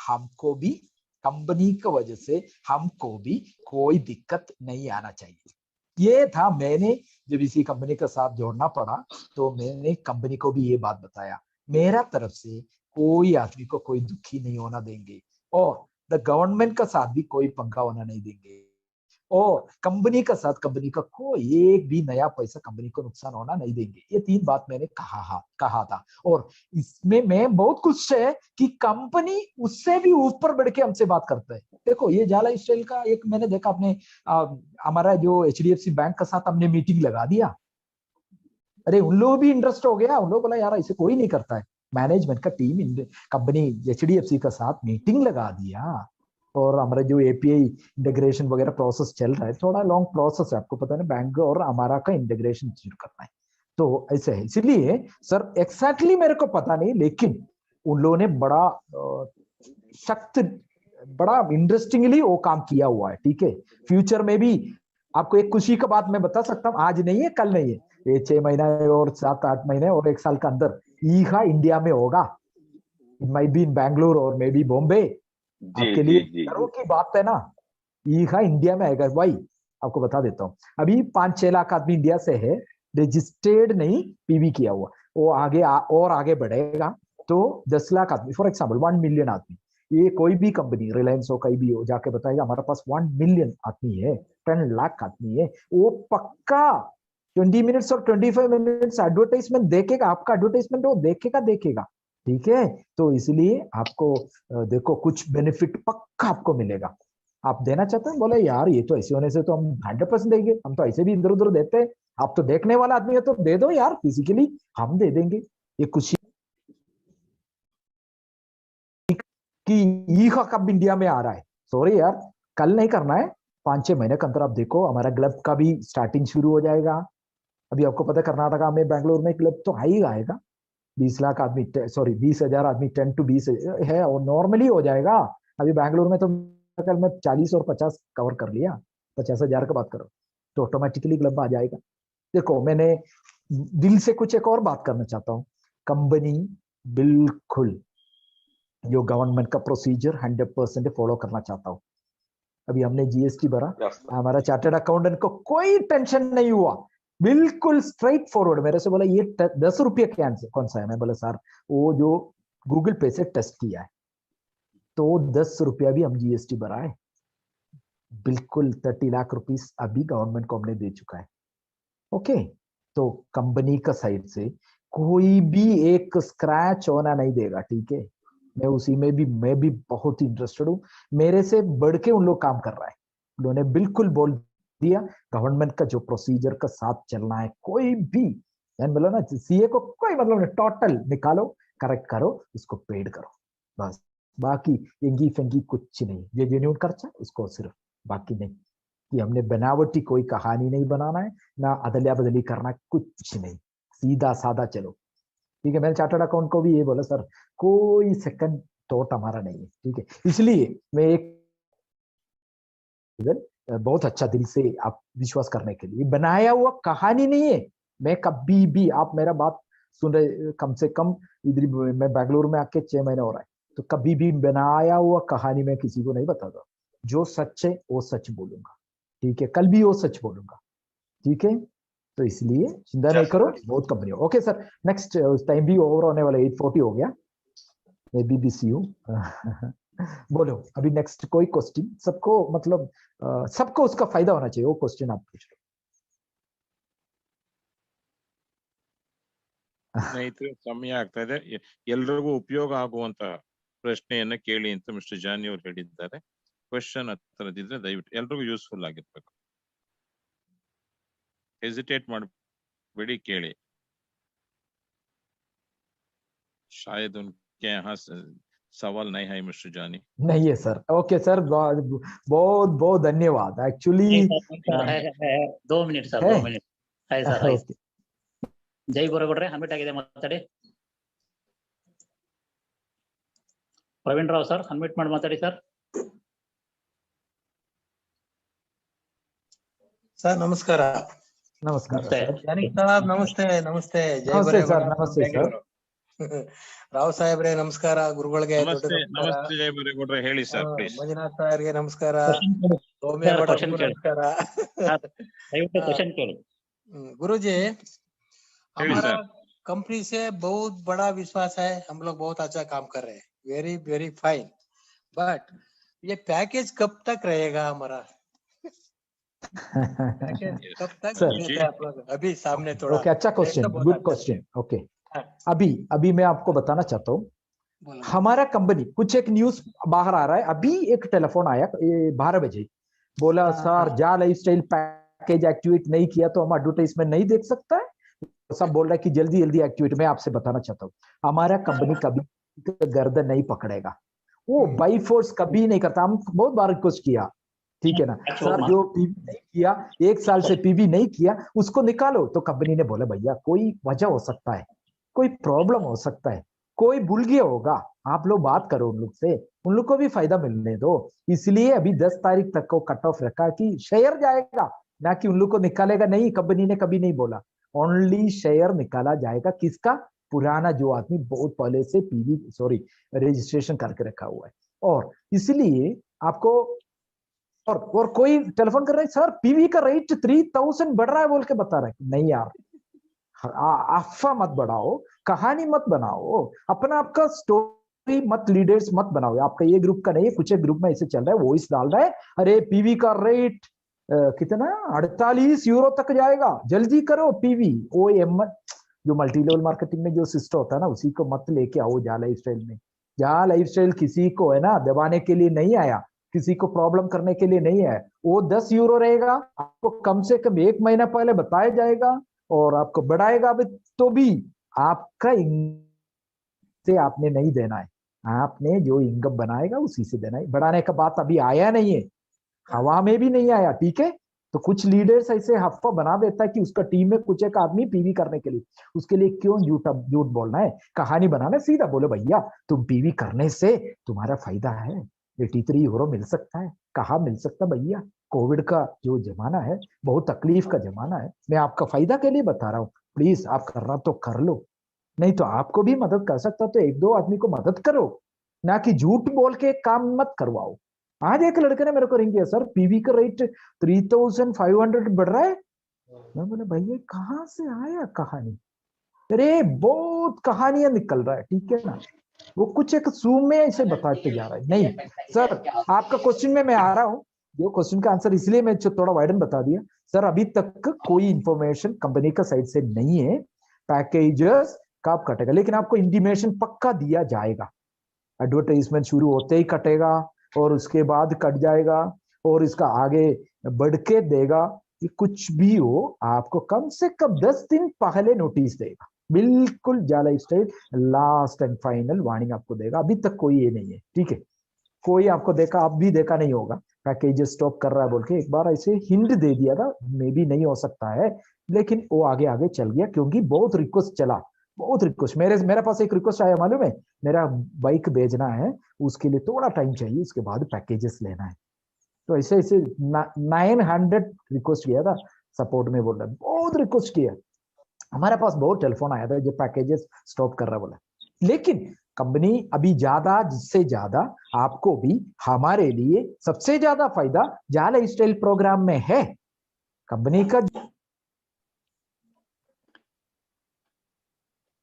हमको भी, कंपनी की वजह से हमको भी कोई दिक्कत नहीं आना चाहिए। ये था, मैंने जब इसी कंपनी के साथ जोड़ना पड़ा तो मैंने कंपनी को भी ये बात बताया, मेरा तरफ से कोई आदमी को कोई दुखी नहीं होना देंगे, और द गवर्नमेंट का साथ भी कोई पंगा होना नहीं देंगे, और कंपनी का साथ कंपनी का कोई एक भी नया पैसा कंपनी को नुकसान होना नहीं देंगे। ये तीन बात मैंने कहा था, और इसमें मैं बहुत खुश है कि कंपनी उससे भी ऊपर बढ़ के हमसे बात करता है। देखो ये जाला स्टाइल का एक मैंने देखा, अपने हमारा जो HDFC बैंक का साथ हमने मीटिंग लगा दिया, अरे उन लोग भी इंटरेस्ट हो गया, उन लोग बोला यार इसे कोई नहीं करता है, मैनेजमेंट का टीम कंपनी HDFC का साथ मीटिंग लगा दिया, और हमारा जो API इंटीग्रेशन वगैरह प्रोसेस चल रहा है, थोड़ा लॉन्ग प्रोसेस है, आपको पता है ना, बैंक और हमारा का इंटीग्रेशन शुरू करना है, तो ऐसे है। इसलिए सर एक्जैक्टली मेरे को पता नहीं, लेकिन उन लोगों ने बड़ा सख्त, बड़ा इंटरेस्टिंगली वो काम किया हुआ है। ठीक है, फ्यूचर में भी आपको एक खुशी का बात मैं बता सकता हूँ, आज नहीं है कल नहीं है, ये 6 महीना और 7-8 महीने और 1 साल के अंदर ईहा इंडिया में होगा, it might be in Bangalore और मे बी बॉम्बे, आपके लिए गर्व की बात है ना, ईहा इंडिया में आएगा भाई। आपको बता देता हूँ, अभी 5-6 लाख आदमी इंडिया से है, रजिस्टर्ड नहीं PV किया हुआ, वो आगे और आगे बढ़ेगा, तो 10 लाख आदमी, फॉर एग्जाम्पल 1 मिलियन आदमी, ये कोई भी कंपनी रिलायंस हो कहीं भी हो जाके बताएगा हमारे पास 1 मिलियन आदमी है, 10 लाख आदमी है, वो पक्का 20 मिनट्स और 25 मिनट्स एडवर्टाइजमेंट देखेगा, आपका एडवर्टाइजमेंट वो देखेगा। ठीक है, तो इसलिए आपको देखो कुछ बेनिफिट पक्का आपको मिलेगा। आप देना चाहते हैं, बोले यार ये तो ऐसे होने से तो हम 100% देंगे, हम तो ऐसे भी इधर उधर देते हैं, आप तो देखने वाला आदमी है तो दे दो यार, फिजिकली हम दे देंगे। ये खुशी कि ईहा कब इंडिया में आ रहा है, सॉरी यार, कल नहीं करना है, 5-6 महीने के अंदर आप देखो हमारा क्लब का भी स्टार्टिंग शुरू हो जाएगा। अभी आपको पता है कर्नाटका में, बैंगलोर में क्लब तो हाई आएगा, 20 लाख आदमी, सॉरी 20,000 आदमी, 10 to 20 है, और नॉर्मली हो जाएगा। अभी बैंगलोर में तो कल मैं 40 और 50 कवर कर लिया, 50,000 का बात करो तो ऑटोमेटिकली क्लब आ जाएगा। देखो मैंने दिल से कुछ एक और बात करना चाहता हूँ, कंपनी बिल्कुल जो गवर्नमेंट का प्रोसीजर 100% फॉलो करना चाहता हूँ। अभी हमने जीएसटी भरा, हमारा चार्टर्ड अकाउंटेंट को कोई टेंशन नहीं हुआ, बिल्कुल स्ट्रेट फॉरवर्ड मेरे से बोला ये 10 रुपये कौन सा है, मैं बोला सर वो जो गूगल पे से टेस्ट किया है, तो 10 रुपया भी हम जीएसटी भरा है, बिल्कुल 30 लाख रुपीस अभी गवर्नमेंट को हमने दे चुका है। ओके, तो कंपनी का साइड से कोई भी एक स्क्रैच होना नहीं देगा, ठीक है। मैं उसी में भी, मैं भी बहुत इंटरेस्टेड हूँ, मेरे से बढ़ के उन लोग काम कर रहा है, उन्होंने बिल्कुल बोल दिया गवर्नमेंट का जो प्रोसीजर का साथ चलना है, कोई भी मतलब ना सीए को कोई मतलब नहीं, टोटल निकालो, करेक्ट करो, उसको पेड करो, बस। बाकी एंगी फेंगी कुछ नहीं, ये जेन्युइन खर्चा उसको सिर्फ, बाकी नहीं कि हमने बनावटी कोई कहानी नहीं बनाना है, ना अदलिया बदली करना, कुछ नहीं, सीधा साधा चलो, ठीक है। मैंने चार्टर्ड अकाउंट को भी ये बोला सर कोई सेकंड थॉट हमारा नहीं है, ठीक है। इसलिए मैं एक बहुत अच्छा दिल से आप विश्वास करने के लिए, बनाया हुआ कहानी नहीं है। मैं कभी भी, आप मेरा बात सुन रहे कम से कम इधर, मैं बैंगलोर में आके 6 महीने हो रहा है, तो कभी भी बनाया हुआ कहानी में किसी को नहीं बताता, जो सच है वो सच बोलूंगा, ठीक है, कल भी वो सच बोलूंगा, ठीक है। तो इसलिए चिंता नहीं करो, बहुत company. Okay sir, next, time भी ओवर होने वाला, 8:40 हो गया, मैं भी बिजी हूँ। बोलो अभी नेक्स्ट कोई क्वेश्चन, सबको मतलब सबको उसका फायदा होना चाहिए, वो क्वेश्चन आप पूछ लो। ಸ್ನೇಹಿತರೆ, ಸಮಯ ಆಗ್ತಾ ಇದೆ, ಎಲ್ರಿಗೂ ಉಪಯೋಗ ಆಗುವಂತ ಪ್ರಶ್ನೆಯನ್ನ ಕೇಳಿ ಅಂತ ಮಿಸ್ಟರ್ ಜಾನಿ ಅವರು ಹೇಳಿದ್ದಾರೆ. ಕ್ವೆಶ್ಚನ್ ಹತ್ರದಿದ್ರೆ ದಯವಿಟ್ಟು ಎಲ್ರಿಗೂ ಯೂಸ್ಫುಲ್ ಆಗಿರ್ಬೇಕು, ಹೆಸಿಟೇಟ್ ಮಾಡಬೇಡಿ, ಕೇಳಿ. शायद उनके यहाँ सवाल नहीं है मिस्टर जानी। नहीं है सर, ओके सर, बहुत बहुत धन्यवाद। एक्चुअली 2 मिनिट सर, 2 मिनिट है सर, है जय बोरेगौಡ್ರೆ, ಅನ್ಮಿಟ್ ಆಗಿದೆ, ಮಾತಾಡಿ. ಪ್ರವೀಣ್ ರಾವ್ ಸರ್, ಅನ್ಮಿಟ್ ಮಾಡಿ ಮಾತಾಡಿ ಸರ್. सर नमस्कार। नमस्कार जानी साहब, नमस्ते नमस्ते, जय बोरेगौಡ, नमस्ते सर। ರಾವ್ ಸಾಹೇಬ್ರೆ ನಮಸ್ಕಾರ, ಗುರುಗಳಿಗೆ ನಮಸ್ತೆ, ಜಯ ಬೋರೇಗೌಡ್ರೆ, ಹೇಳಿ ಸರ್ ಪ್ಲೀಸ್. ಮಂಜುನಾಥ್ ಸಾರ್ಗೆ ನಮಸ್ಕಾರ, ನಮಸ್ಕಾರ. गुरुजी, हमारा कंपनी से बहुत बड़ा विश्वास है, हम लोग बहुत अच्छा काम कर रहे हैं, वेरी वेरी फाइन, बट ये पैकेज कब तक रहेगा हमारा? कब तक देते हैं आप लोग? अभी सामने थोड़ा। ओके, अच्छा क्वेश्चन, गुड क्वेश्चन। ओके, अभी मैं आपको बताना चाहता हूँ, हमारा कंपनी, कुछ एक न्यूज बाहर आ रहा है, अभी एक टेलीफोन आया 12 बजे, बोला सर जा लाइफस्टाइल पैकेज एक्टिवेट नहीं किया तो हम एडवर्टाइजमेंट नहीं देख सकता है, सब बोल रहा है कि जल्दी जल्दी एक्टिवेट। मैं आपसे बताना चाहता हूँ, हमारा कंपनी कभी गर्दन नहीं पकड़ेगा, वो बाई फोर्स कभी नहीं करता। हम बहुत बार रिक्वेस्ट किया, ठीक है ना सर, जो पीवी नहीं किया, 1 साल से पीवी नहीं किया, उसको निकालो। तो कंपनी ने बोला भैया कोई वजह हो सकता है, कोई प्रॉब्लम हो सकता है, कोई भूल गया होगा, आप लोग बात करो उन लोग से, उन लोग को भी फायदा मिलने दो। इसलिए अभी 10 तारीख तक को कट ऑफ रखा कि शेयर जाएगा, ना कि उन लोग को निकालेगा नहीं। कंपनी ने कभी नहीं बोला, ओनली शेयर निकाला जाएगा। किसका? पुराना जो आदमी बहुत पहले से पीवी रजिस्ट्रेशन करके रखा हुआ है। और इसलिए आपको और कोई टेलीफोन कर रहा है सर पीवी का रेट 3000 बढ़ रहा है बोल के बता रहा है, नहीं यार, अफवाह मत बढ़ाओ, कहानी मत बनाओ, अपना आपका स्टोरी मत, लीडर्स मत बनाओ। आपका ये ग्रुप का नहीं है, कुछ एक ग्रुप में ऐसे चल रहा है, वॉइस डाल रहा है, अरे पीवी का रेट कितना 48 यूरो तक जाएगा, जल्दी करो पीवी। ओ एम जो मल्टी लेवल मार्केटिंग में जो सिस्टम होता है ना, उसी को मत लेके आओ जा लाइफस्टाइल में। जा लाइफस्टाइल किसी को है ना दबाने के लिए नहीं आया, किसी को प्रॉब्लम करने के लिए नहीं है। वो 10 यूरो रहेगा, आपको कम से कम 1 महीना पहले बताया जाएगा, और आपको बढ़ाएगा भी तो भी आपका से आपने नहीं देना है, आपने जो इनकम बनाएगा उसी से देना है, बढ़ाने का बात अभी आया नहीं है, हवा में भी नहीं आया, ठीक है। तो कुछ लीडर्स ऐसे अफवाह बना देता है कि उसका टीम में कुछ एक आदमी पीवी करने के लिए, उसके लिए क्यों झूठ बोलना है, कहानी बनाना, सीधा बोलो भैया तुम पीवी करने से तुम्हारा फायदा है, 83 यूरो मिल सकता है। कहाँ मिल सकता भैया, कोविड का जो जमाना है बहुत तकलीफ का जमाना है, मैं आपका फायदा के लिए बता रहा हूँ, प्लीज आप करना तो कर लो, नहीं तो आपको भी मदद कर सकता तो एक दो आदमी को मदद करो, ना कि झूठ बोल के काम मत करवाओ। आज एक लड़के ने मेरे को रिंग किया, सर पीवी का रेट 3500 बढ़ रहा है। मैं बोला भैया कहाँ से आया कहानी, अरे बहुत कहानियां निकल रहा है, ठीक है ना, वो कुछ एक जूम में ऐसे बताते जा रहा है। नहीं सर आपका क्वेश्चन में मैं आ रहा हूँ, जो क्वेश्चन का आंसर इसलिए मैं थोड़ा वाइडन बता दिया सर, अभी तक कोई इंफॉर्मेशन कंपनी का साइड से नहीं है पैकेजेस कब कटेगा, लेकिन आपको इंटीमेशन पक्का दिया जाएगा, एडवर्टाइजमेंट शुरू होते ही कटेगा और उसके बाद कट जाएगा और इसका आगे बढ़ के देगा, ये कुछ भी हो आपको कम से कम 10 दिन पहले नोटिस देगा, बिल्कुल जाला style last and final warning आपको देगा। अभी तक कोई ये नहीं है, ठीक है, कोई आपको देखा, आप भी देखा नहीं होगा पैकेज स्टॉप कर रहा है बोल के, एक बार ऐसे हिंट दे दिया था, मे भी नहीं हो सकता है, लेकिन वो आगे आगे चल गया क्योंकि बहुत रिक्वेस्ट चला, बहुत रिक्वेस्ट, मेरे पास एक रिक्वेस्ट आया मालूम है, मेरा बाइक भेजना है उसके लिए थोड़ा टाइम चाहिए, उसके बाद पैकेजेस लेना है, तो ऐसे ऐसे 900 रिक्वेस्ट किया था सपोर्ट में, बोल रहा बहुत रिक्वेस्ट किया, हमारे पास बहुत टेलीफोन आया था जो पैकेजेस स्टॉप कर रहा बोला, लेकिन कंपनी अभी ज्यादा, जिससे ज्यादा आपको भी हमारे लिए सबसे ज्यादा फायदा जाला स्टाइल प्रोग्राम में है। कंपनी का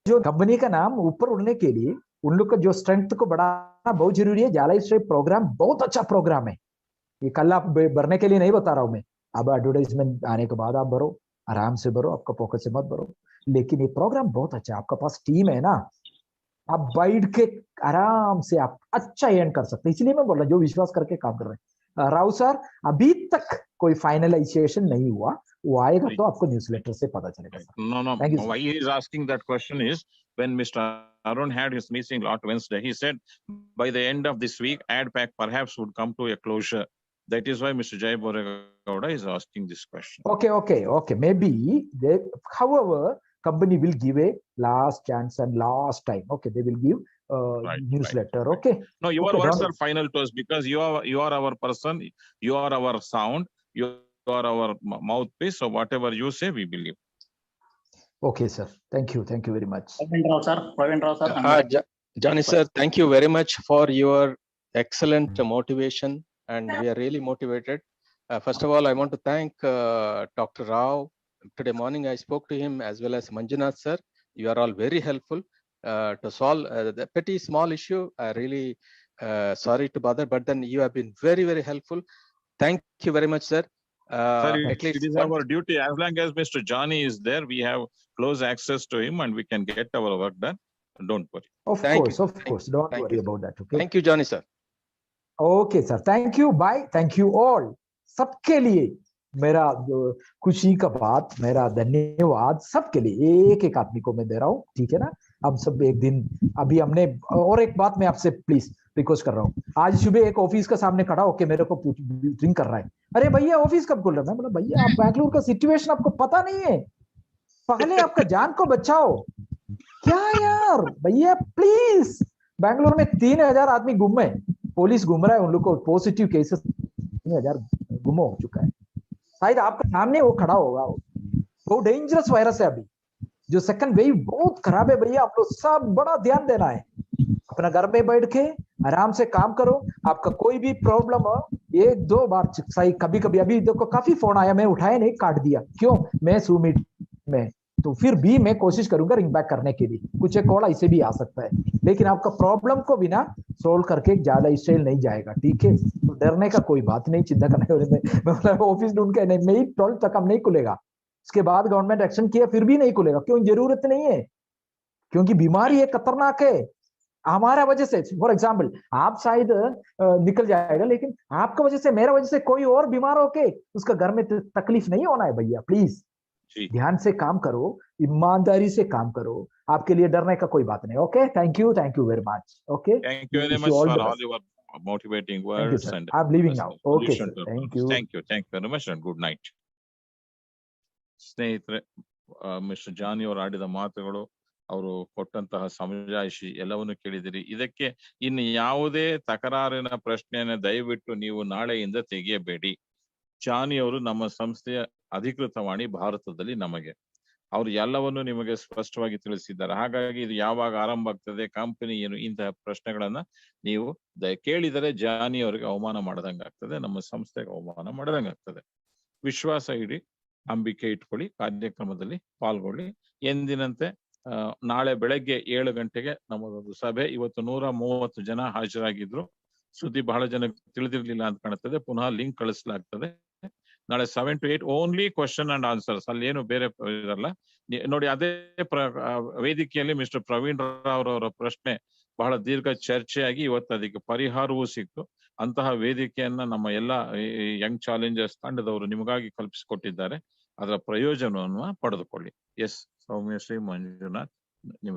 जो कंपनी का नाम ऊपर उड़ने के लिए उन लोग का जो स्ट्रेंथ को बढ़ाना बहुत जरूरी है, जाला स्टाइल प्रोग्राम बहुत अच्छा प्रोग्राम है, ये कल आप भरने के लिए नहीं बता रहा हूं मैं, अब एडवर्टाइजमेंट आने के बाद आप भरो, आराम से भरो, आपका पॉकेट से मत भरो, लेकिन ये प्रोग्राम बहुत अच्छा है, आपका पास टीम है ना, आप बैठ के आराम से आप अच्छा एंड कर सकते हैं, इसलिए मैं बोल रहा जो विश्वास करके काम कर रहे हैं। राव सर अभी तक कोई फाइनलाइजेशन नहीं हुआ, वो आएगा तो आपको न्यूज़लेटर से पता चलेगा sir. No, why he is asking that question is when Mr. Arun had his meeting last Wednesday, he said by the end of this week, AdPack perhaps would come to a closure. That is why Mr. Jai Boragowda is asking this question. Okay. Maybe they, however, company will give a last chance and last time. Okay, they will give newsletter. Right. Okay. No, your words are final to us because you are our person, you are our sound, you are our mouthpiece. So whatever you say, we believe. Okay, sir. Thank you very much. Praveen Rao sir. Johnny sir, thank you very much for your excellent motivation, and we are really motivated. First of all, I want to thank Dr. Rao. Today morning I spoke to him as well as Manjunath sir. You are all very helpful to solve the petty small issue. Really sorry to bother, but then you have been very, very helpful. Thank you very much, sir. Sir, it is our duty. As long as Mr. Johnny is there, we have close access to him and we can get our work done. Don't worry. Of course. Don't worry about that. Okay. Thank you, Johnny sir. Okay, sir. Thank you. Bye. Thank you all. सबके लिए मेरा खुशी का बात, मेरा धन्यवाद सबके लिए, एक एक आदमी को मैं दे रहा हूँ, ठीक है ना। हम सब एक दिन, अभी हमने, और एक बात मैं आपसे प्लीज रिक्वेस्ट कर रहा हूँ, आज सुबह एक ऑफिस का सामने खड़ा होके मेरे को ड्रिंक कर रहा है, अरे भैया ऑफिस कब खुल रहा है, मैं बोला भैया आप बैंगलोर का सिचुएशन आपको पता नहीं है, पहले आपका जान को बचाओ, क्या यार भैया प्लीज, बैंगलोर में 3000 आदमी गुम है, पुलिस घूम रहा है, उन लोग को पॉजिटिव केसेस 3000 गुम हो चुका है, शायद आपका सामने वो खड़ा होगा, बहुत डेंजरस वायरस है अभी, जो सेकंड वेव बहुत खराब है भैया, आप लोग सब बड़ा ध्यान देना है, अपना घर में बैठ के आराम से काम करो, आपका कोई भी प्रॉब्लम हो, 1-2 बार सही, कभी कभी अभी देखो काफी फोन आया, मैं उठाया नहीं, काट दिया, क्यों, मैं सुमिट में, तो फिर भी मैं कोशिश करूंगा रिंग बैक करने के लिए, कुछ एक कॉल ऐसे भी आ सकता है, लेकिन आपका प्रॉब्लम को बिना सोल्व करके जाला स्टाइल नहीं जाएगा, ठीक है, तो डरने का कोई बात नहीं, चिंता करने मैं ऑफिस ढूंढ के नहीं, मई 12 तक हम नहीं खुलेगा, उसके बाद गवर्नमेंट एक्शन किया फिर भी नहीं खुलेगा, क्यों, जरूरत नहीं है, क्योंकि बीमारी है, खतरनाक है, हमारा वजह से, फॉर एग्जाम्पल आप शायद निकल जाएगा, लेकिन आपका वजह से, मेरा वजह से कोई और बीमार होके उसका घर में तकलीफ नहीं होना है भैया, प्लीज ध्यान से काम करो, ईमानदारी से काम करो, आपके लिए डरने का कोई बात नहीं. Okay, thank you very much. Okay, Thank you very wish much you all for the all best. your motivating Thank you, words sir. and I'm leaving now. Okay, sir. solution to Thank problems. you. Thank you very much and good night. ಸ್ನೇಹಿತರೆ, ಮಿಸ್ಟರ್ ಜಾನಿ ಅವರು ಆಡಿದ ಮಾತುಗಳು, ಅವರು ಕೊಟ್ಟಂತಹ ಸಮಜಾಯಿಷಿ ಎಲ್ಲವನ್ನು ಕೇಳಿದಿರಿ. ಇದಕ್ಕೆ ಇನ್ನು ಯಾವುದೇ ತಕರಾರಿನ ಪ್ರಶ್ನೆಯನ್ನ ದಯವಿಟ್ಟು ನೀವು ನಾಳೆಯಿಂದ ತೆಗೆಯಬೇಡಿ. ಜಾನಿ ಅವರು ನಮ್ಮ ಸಂಸ್ಥೆಯ ಅಧಿಕೃತವಾಣಿ ಭಾರತದಲ್ಲಿ ನಮಗೆ. ಅವರು ಎಲ್ಲವನ್ನು ನಿಮಗೆ ಸ್ಪಷ್ಟವಾಗಿ ತಿಳಿಸಿದ್ದಾರೆ. ಹಾಗಾಗಿ ಇದು ಯಾವಾಗ ಆರಂಭ ಆಗ್ತದೆ, ಕಂಪನಿ ಏನು, ಇಂತಹ ಪ್ರಶ್ನೆಗಳನ್ನ ನೀವು ಕೇಳಿದರೆ ಜಾನಿ ಅವರಿಗೆ ಅವಮಾನ ಮಾಡದಂಗ ಆಗ್ತದೆ, ನಮ್ಮ ಸಂಸ್ಥೆಗೆ ಅವಮಾನ ಮಾಡದಂಗ ಆಗ್ತದೆ. ವಿಶ್ವಾಸ ಇಡಿ, ಅಂಬಿಕೆ ಇಟ್ಕೊಳ್ಳಿ, ಕಾರ್ಯಕ್ರಮದಲ್ಲಿ ಪಾಲ್ಗೊಳ್ಳಿ. ಎಂದಿನಂತೆ ನಾಳೆ ಬೆಳಗ್ಗೆ 7 ಗಂಟೆಗೆ ನಮ್ಮದೊಂದು ಸಭೆ. ಇವತ್ತು 130 ಜನ ಹಾಜರಾಗಿದ್ರು. ಸುದ್ದಿ ಬಹಳ ಜನ ತಿಳಿದಿರ್ಲಿಲ್ಲ ಅಂತ ಕಾಣುತ್ತದೆ. ಪುನಃ ಲಿಂಕ್ ಕಳಿಸಲಾಗ್ತದೆ. ನಾಳೆ 7 to 8 only question and answers, ಅಲ್ಲಿ ಏನು ಬೇರೆ ಇರಲ್ಲ. ನೋಡಿ, ಅದೇ ವೇದಿಕೆಯಲ್ಲಿ ಮಿಸ್ಟರ್ ಪ್ರವೀಣ್ ರಾವ್ ಅವರ ಪ್ರಶ್ನೆ ಬಹಳ ದೀರ್ಘ ಚರ್ಚೆಯಾಗಿ ಇವತ್ತು ಅದಕ್ಕೆ ಪರಿಹಾರವೂ ಸಿಕ್ತು. ಅಂತಹ ವೇದಿಕೆಯನ್ನ ನಮ್ಮ ಎಲ್ಲ ಯಂಗ್ ಚಾಲೆಂಜರ್ಸ್ ತಂಡದವರು ನಿಮಗಾಗಿ ಕಲ್ಪಿಸಿಕೊಟ್ಟಿದ್ದಾರೆ. ಅದರ ಪ್ರಯೋಜನವನ್ನು ಪಡೆದುಕೊಳ್ಳಿ. ಎಸ್, ಸೌಮ್ಯಶ್ರೀ ಮಂಜುನಾಥ್, ನಿಮಗೆ